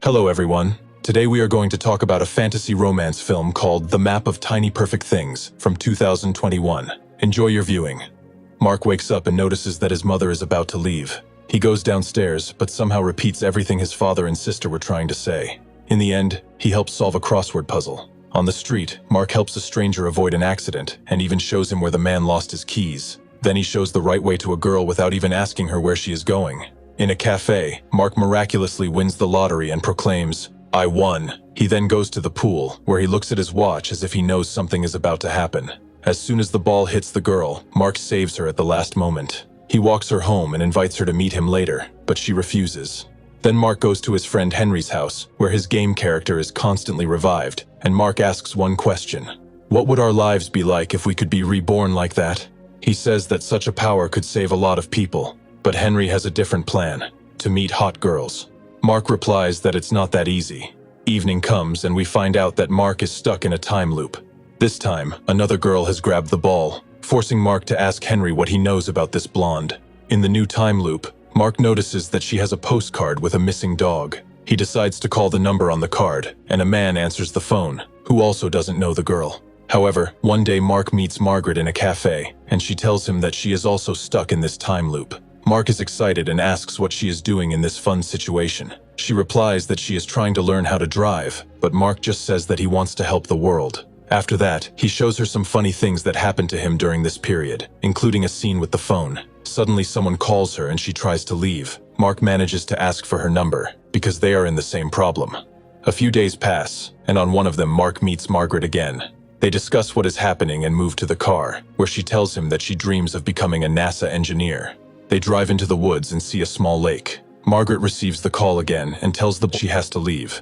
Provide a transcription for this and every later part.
Hello everyone. Today we are going to talk about a fantasy romance film called The Map of Tiny Perfect Things from 2021. Enjoy your viewing. Mark wakes up and notices that his mother is about to leave. He goes downstairs, but somehow repeats everything his father and sister were trying to say. In the end, he helps solve a crossword puzzle. On the street, Mark helps a stranger avoid an accident and even shows him where the man lost his keys. Then he shows the right way to a girl without even asking her where she is going. In a cafe, Mark miraculously wins the lottery and proclaims, "I won." He then goes to the pool, where he looks at his watch as if he knows something is about to happen. As soon as the ball hits the girl, Mark saves her at the last moment. He walks her home and invites her to meet him later, but she refuses. Then Mark goes to his friend Henry's house, where his game character is constantly revived, and Mark asks one question. What would our lives be like if we could be reborn like that? He says that such a power could save a lot of people. But Henry has a different plan, to meet hot girls. Mark replies that it's not that easy. Evening comes and we find out that Mark is stuck in a time loop. This time, another girl has grabbed the ball, forcing Mark to ask Henry what he knows about this blonde. In the new time loop, Mark notices that she has a postcard with a missing dog. He decides to call the number on the card, and a man answers the phone, who also doesn't know the girl. However, one day Mark meets Margaret in a cafe, and she tells him that she is also stuck in this time loop. Mark is excited and asks what she is doing in this fun situation. She replies that she is trying to learn how to drive, but Mark just says that he wants to help the world. After that, he shows her some funny things that happened to him during this period, including a scene with the phone. Suddenly someone calls her and she tries to leave. Mark manages to ask for her number, because they are in the same problem. A few days pass, and on one of them Mark meets Margaret again. They discuss what is happening and move to the car, where she tells him that she dreams of becoming a NASA engineer. They drive into the woods and see a small lake. Margaret receives the call again and tells the boy she has to leave,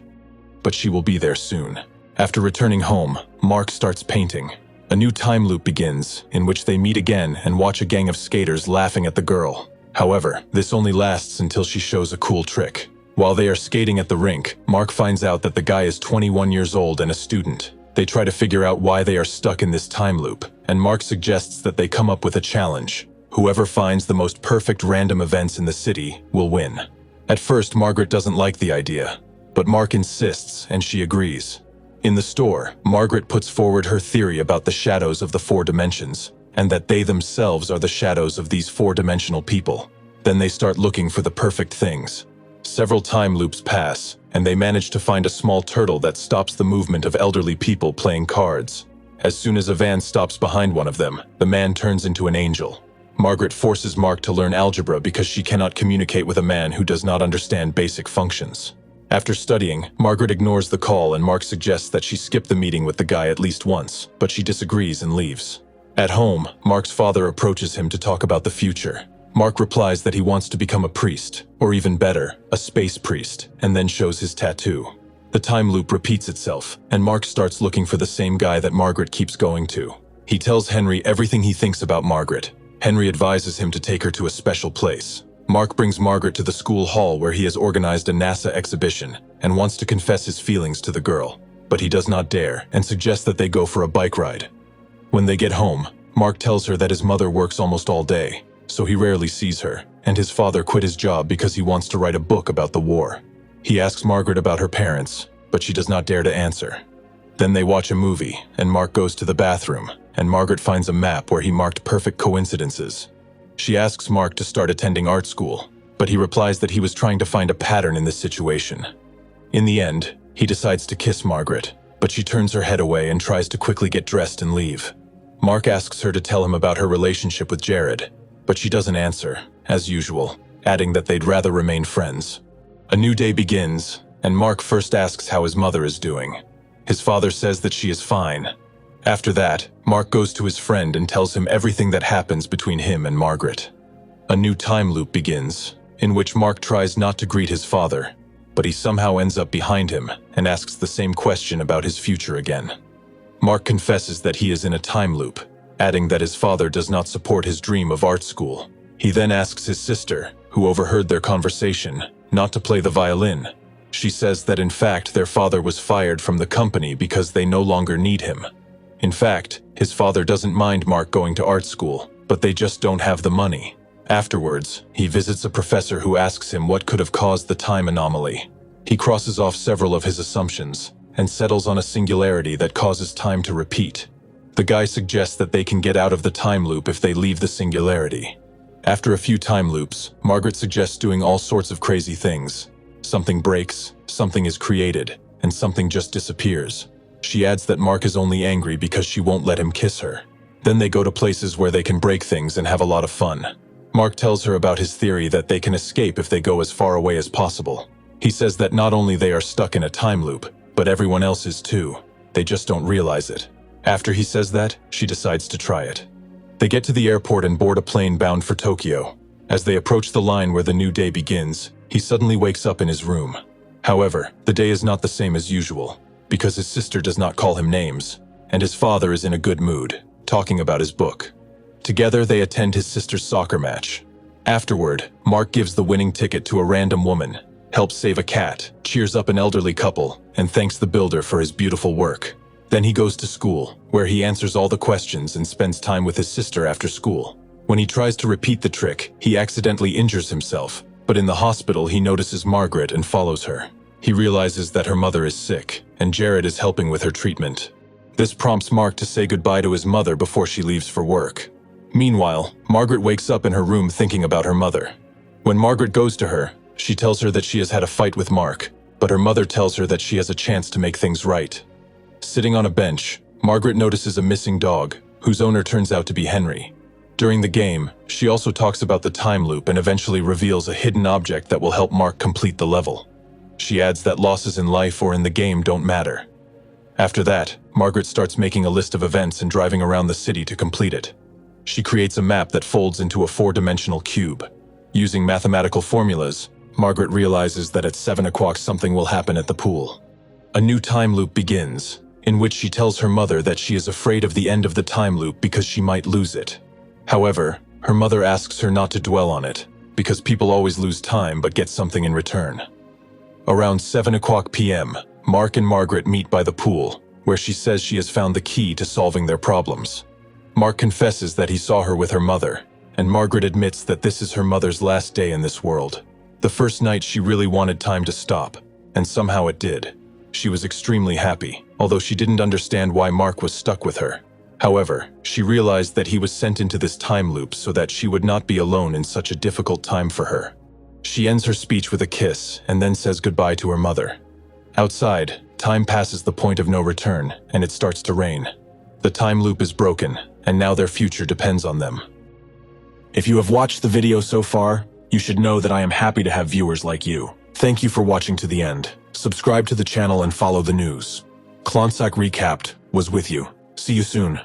but she will be there soon. After returning home, Mark starts painting. A new time loop begins, in which they meet again and watch a gang of skaters laughing at the girl. However, this only lasts until she shows a cool trick. While they are skating at the rink, Mark finds out that the guy is 21 years old and a student. They try to figure out why they are stuck in this time loop, and Mark suggests that they come up with a challenge. Whoever finds the most perfect random events in the city will win. At first, Margaret doesn't like the idea, but Mark insists and she agrees. In the store, Margaret puts forward her theory about the shadows of the 4 dimensions, and that they themselves are the shadows of these 4-dimensional people. Then they start looking for the perfect things. Several time loops pass, and they manage to find a small turtle that stops the movement of elderly people playing cards. As soon as a van stops behind one of them, the man turns into an angel. Margaret forces Mark to learn algebra because she cannot communicate with a man who does not understand basic functions. After studying, Margaret ignores the call and Mark suggests that she skip the meeting with the guy at least once, but she disagrees and leaves. At home, Mark's father approaches him to talk about the future. Mark replies that he wants to become a priest, or even better, a space priest, and then shows his tattoo. The time loop repeats itself, and Mark starts looking for the same guy that Margaret keeps going to. He tells Henry everything he thinks about Margaret. Henry advises him to take her to a special place. Mark brings Margaret to the school hall where he has organized a NASA exhibition and wants to confess his feelings to the girl, but he does not dare and suggests that they go for a bike ride. When they get home, Mark tells her that his mother works almost all day, so he rarely sees her, and his father quit his job because he wants to write a book about the war. He asks Margaret about her parents, but she does not dare to answer. Then they watch a movie, and Mark goes to the bathroom, and Margaret finds a map where he marked perfect coincidences. She asks Mark to start attending art school, but he replies that he was trying to find a pattern in this situation. In the end, he decides to kiss Margaret, but she turns her head away and tries to quickly get dressed and leave. Mark asks her to tell him about her relationship with Jared, but she doesn't answer, as usual, adding that they'd rather remain friends. A new day begins, and Mark first asks how his mother is doing. His father says that she is fine. After that, Mark goes to his friend and tells him everything that happens between him and Margaret. A new time loop begins, in which Mark tries not to greet his father, but he somehow ends up behind him and asks the same question about his future again. Mark confesses that he is in a time loop, adding that his father does not support his dream of art school. He then asks his sister, who overheard their conversation, not to play the violin. She says that in fact their father was fired from the company because they no longer need him. In fact, his father doesn't mind Mark going to art school, but they just don't have the money. Afterwards, he visits a professor who asks him what could have caused the time anomaly. He crosses off several of his assumptions and settles on a singularity that causes time to repeat. The guy suggests that they can get out of the time loop if they leave the singularity. After a few time loops, Margaret suggests doing all sorts of crazy things. Something breaks, something is created, and something just disappears. She adds that Mark is only angry because she won't let him kiss her. Then they go to places where they can break things and have a lot of fun. Mark tells her about his theory that they can escape if they go as far away as possible. He says that not only they are stuck in a time loop, but everyone else is too. They just don't realize it. After he says that, she decides to try it. They get to the airport and board a plane bound for Tokyo. As they approach the line where the new day begins, he suddenly wakes up in his room. However, the day is not the same as usual, because his sister does not call him names, and his father is in a good mood, talking about his book. Together, they attend his sister's soccer match. Afterward, Mark gives the winning ticket to a random woman, helps save a cat, cheers up an elderly couple, and thanks the builder for his beautiful work. Then he goes to school, where he answers all the questions and spends time with his sister after school. When he tries to repeat the trick, he accidentally injures himself, but in the hospital he notices Margaret and follows her. He realizes that her mother is sick, and Jared is helping with her treatment. This prompts Mark to say goodbye to his mother before she leaves for work. Meanwhile, Margaret wakes up in her room thinking about her mother. When Margaret goes to her, she tells her that she has had a fight with Mark, but her mother tells her that she has a chance to make things right. Sitting on a bench, Margaret notices a missing dog, whose owner turns out to be Henry. During the game, she also talks about the time loop and eventually reveals a hidden object that will help Mark complete the level. She adds that losses in life or in the game don't matter. After that, Margaret starts making a list of events and driving around the city to complete it. She creates a map that folds into a 4-dimensional cube. Using mathematical formulas, Margaret realizes that at 7 o'clock something will happen at the pool. A new time loop begins, in which she tells her mother that she is afraid of the end of the time loop because she might lose it. However, her mother asks her not to dwell on it, because people always lose time but get something in return. Around 7 o'clock p.m., Mark and Margaret meet by the pool, where she says she has found the key to solving their problems. Mark confesses that he saw her with her mother, and Margaret admits that this is her mother's last day in this world. The first night she really wanted time to stop, and somehow it did. She was extremely happy, although she didn't understand why Mark was stuck with her. However, she realized that he was sent into this time loop so that she would not be alone in such a difficult time for her. She ends her speech with a kiss and then says goodbye to her mother. Outside, time passes the point of no return, and it starts to rain. The time loop is broken, and now their future depends on them. If you have watched the video so far, you should know that I am happy to have viewers like you. Thank you for watching to the end. Subscribe to the channel and follow the news. Klonsak Recapped was with you. See you soon.